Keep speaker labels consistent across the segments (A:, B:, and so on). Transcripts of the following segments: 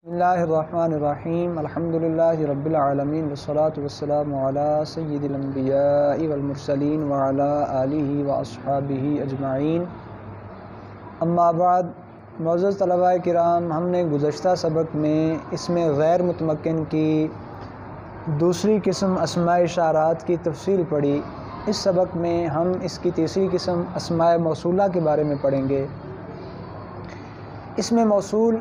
A: بسم اللہ الرحمن الرحیم الحمدللہ رب العالمین والصلاة والسلام علی سید الانبیاء والمرسلین وعلی آلہ واصحابہ اجمعین. اما بعد، معزز طلباء کرام، ہم نے گزشتہ سبق میں اس میں غیر متمکن کی دوسری قسم اسماء اشارات کی تفصیل پڑھی. اس سبق میں ہم اس کی تیسری قسم اسماء موصولہ کے بارے میں پڑھیں گے. اس میں موصول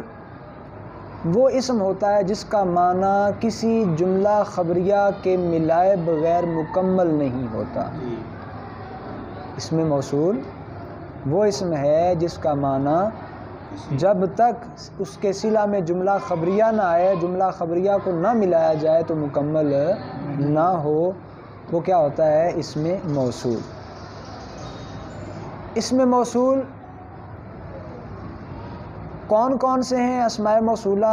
A: وہ اسم ہوتا ہے جس کا معنی کسی جملہ خبریہ کے ملائے بغیر مکمل نہیں ہوتا. اس میں موصول وہ اسم ہے جس کا معنی جب تک اس کے صلہ میں جملہ خبریہ نہ آئے، جملہ خبریہ کو نہ ملایا جائے تو مکمل نہ ہو. وہ کیا ہوتا ہے؟ اسم موصول. اسم موصول کون کون سے ہیں؟ اسماء موصولہ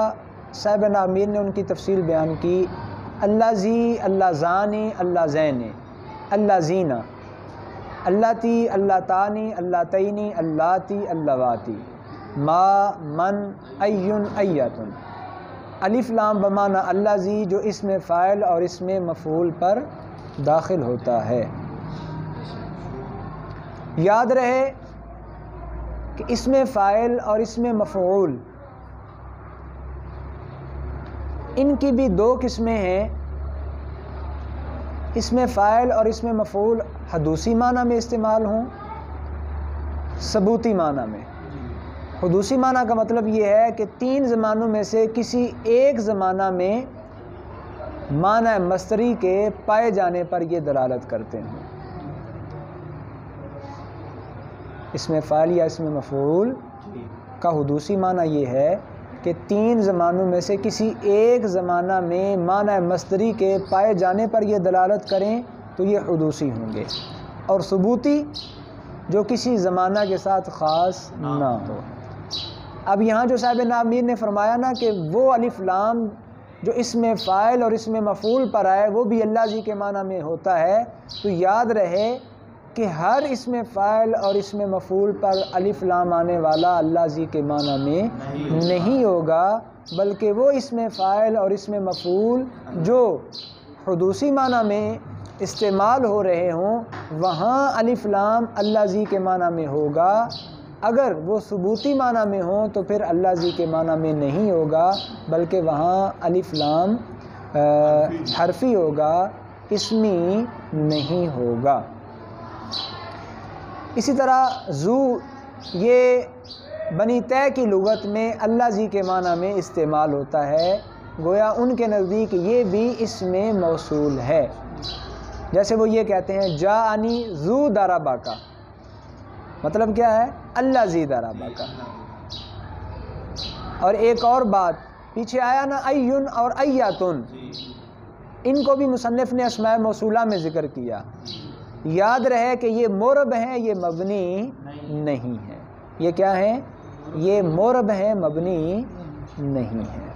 A: صاحب نامیر نے ان کی تفصیل بیان کی. اللہ زی، اللہ زانی، اللہ زین، اللہ زینہ، اللہ تی، اللہ تانی، اللہ تینی، اللہ تی، اللہ واتی، ما، من، ایون، ایتن. الف لام بمعنی اللہ زی، جو اسم فاعل اور اسم مفعول پر داخل ہوتا ہے. یاد رہے کہ اسم فاعل اور اسم مفعول ان کی بھی دو قسمیں ہیں. اسم فاعل اور اسم مفعول حدوثی معنی میں استعمال ہوں، ثبوتی معنی میں. حدوثی معنی کا مطلب یہ ہے کہ تین زمانوں میں سے کسی ایک زمانہ میں معنی مصدری کے پائے جانے پر یہ دلالت کرتے ہیں. اسم فاعل یا اسم مفعول کا حدوثی معنی یہ ہے کہ تین زمانوں میں سے کسی ایک زمانہ میں معنی مصدری کے پائے جانے پر یہ دلالت کریں تو یہ حدوثی ہوں گے. اور ثبوتی جو کسی زمانہ کے ساتھ خاص نہ ہو. اب یہاں جو صاحب نامیر نے فرمایا نا کہ وہ الف لام جو اسم فاعل اور اسم مفعول پر آئے وہ بھی اللہ زی کے معنی میں ہوتا ہے، تو یاد رہے کہ ہر اسم فاعل اور اسم مفعول پر الف لام آنے والا اللہ زی کے معنی میں نہیں ہوگا، بلکہ وہ اسم فاعل اور اسم مفعول جو حدوثی معنی میں استعمال ہو رہے ہوں وہاں الف لام اللہ زی کے معنی میں ہوگا. اگر وہ ثبوتی معنی میں ہوں تو پھر اللہ زی کے معنی میں نہیں ہوگا، بلکہ وہاں الف لام حرفی ہوگا، اسمی نہیں ہوگا. اسی طرح ذو یہ بنی طے کی لغت میں اللہ زی کے معنی میں استعمال ہوتا ہے. گویا ان کے نزدیک یہ بھی اسم موصول ہے. جیسے وہ یہ کہتے ہیں جاءنی ذو ضربا کا مطلب کیا ہے؟ اللہ زی ضربا کا. اور ایک اور بات پیچھے آیا نا ایون اور ایتن، ان کو بھی مصنف نے اسماء موصولہ میں ذکر کیا. یاد رہے کہ یہ مورب ہیں، یہ مبنی نہیں ہے. یہ کیا ہیں؟ یہ مورب ہیں، مبنی نہیں ہے.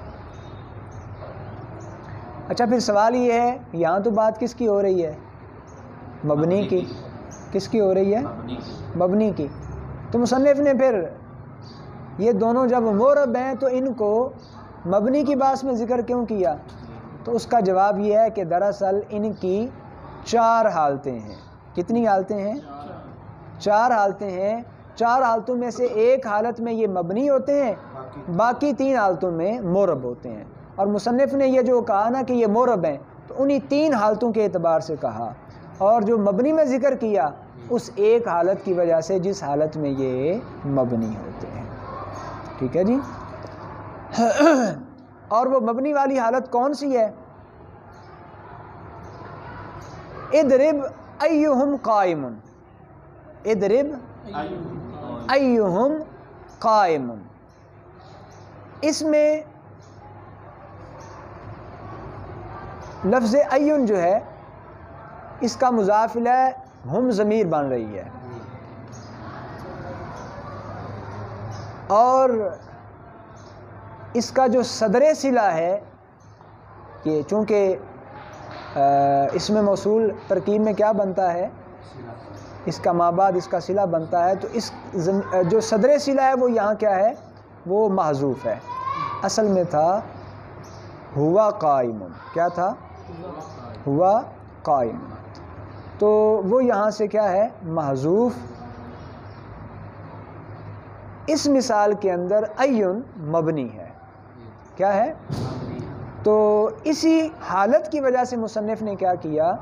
A: اچھا، پھر سوال یہ ہے یہاں تو بات کس کی ہو رہی ہے؟ مبنی کی. کس کی ہو رہی ہے؟ مبنی کی. تو مصنف نے پھر یہ دونوں جب مورب ہیں تو ان کو مبنی کی باس میں ذکر کیوں کیا؟ تو اس کا جواب یہ ہے کہ دراصل ان کی چار حالتیں ہیں. کتنی حالتیں ہیں؟ چار حالتیں ہیں. چار حالتوں میں سے ایک حالت میں یہ مبنی ہوتے ہیں، باقی تین حالتوں میں مورب ہوتے ہیں. اور مصنف نے یہ جو کہا نا کہ یہ مورب ہیں تو انہی تین حالتوں کے اعتبار سے کہا، اور جو مبنی میں ذکر کیا اس ایک حالت کی وجہ سے جس حالت میں یہ مبنی ہوتے ہیں. ٹھیک ہے جی. اور وہ مبنی والی حالت کون سی ہے؟ اضرب ایہم قائم. اضرب ایہم قائم. اس میں لفظ ایون جو ہے اس کا مضاف الیہ ہم ضمیر بن رہی ہے، اور اس کا جو صدر صلہ ہے کہ چونکہ اسم موصول ترکیب میں کیا بنتا ہے؟ اس کا ما بعد اس کا صلہ بنتا ہے، تو اس جو صدر صلہ ہے وہ یہاں کیا ہے؟ وہ محذوف ہے. اصل میں تھا ہوا قائم. کیا تھا؟ ہوا قائم. تو وہ یہاں سے کیا ہے؟ محذوف. اس مثال کے اندر ایون مبنی ہے. کیا ہے؟ تو اسی حالت کی وجہ سے مصنف نے کیا کیا؟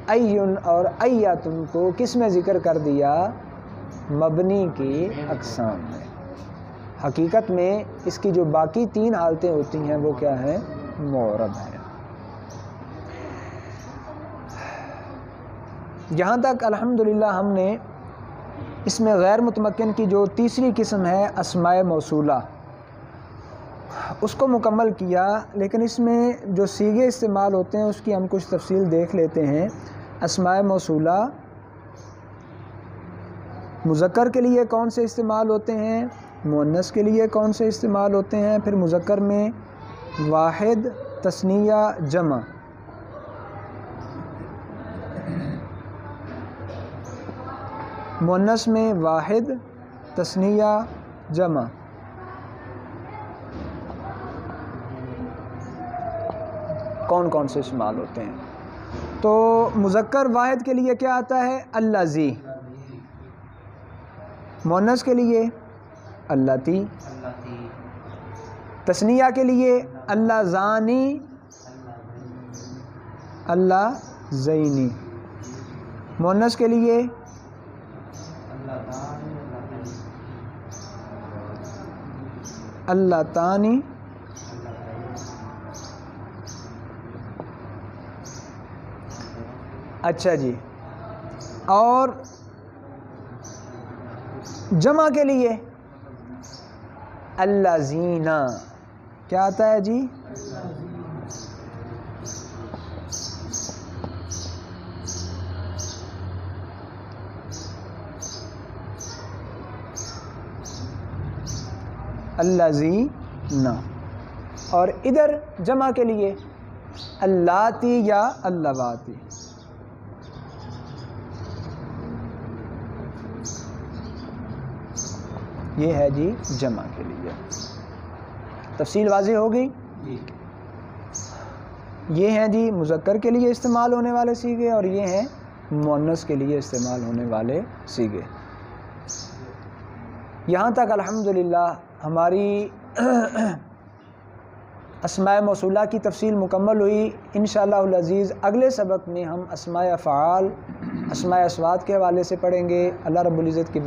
A: ایون اور ایاتن کو کس میں ذکر کر دیا؟ مبنی کی اقسام میں. حقیقت میں اس کی جو باقی 3 حالتیں ہوتی ہیں وہ کیا ہیں؟ معرب ہیں. یہاں تک الحمدللہ ہم نے اس میں غیر متمکن کی جو تیسری قسم ہے اسماء موصولہ اس کو مکمل کیا. لیکن اس میں جو صیغے استعمال ہوتے ہیں اس کی ہم کچھ تفصیل دیکھ لیتے ہیں. اسماء موصولہ مذکر کے لیے کون سے استعمال ہوتے ہیں، مؤنث کے لیے کون سے استعمال ہوتے ہیں، پھر مذکر میں واحد، تثنیہ، جمع. مؤنث میں واحد، تثنیہ، جمع. کون کون سے استعمال ہوتے ہیں؟ تو مذکر واحد کے لیے کیا آتا ہے؟ الذی. مؤنث کے لیے اللاتی. تثنیہ کے لیے اللذانی، اللذینی. مؤنث کے لیے اللتانی. اچھا جی. اور جمع کے لیے الذین. کیا آتا ہے جی؟ الذین. اور ادھر جمع کے لیے اللاتی یا اللواتی. یہ ہے جی جمع کے لیے. تفصیل واضح ہو گئی؟ یہ ہیں جی مذکر کے لیے استعمال ہونے والے صیغے اور یہ ہیں مؤنث کے لیے استعمال ہونے والے صیغے. یہاں تک الحمدللہ ہماری اسماء موصولہ کی تفصیل مکمل ہوئی. انشاءاللہ العزیز اگلے سبق میں ہم اسماء افعال، اسماء اصوات کے حوالے سے پڑھیں گے. اللہ رب العزت کی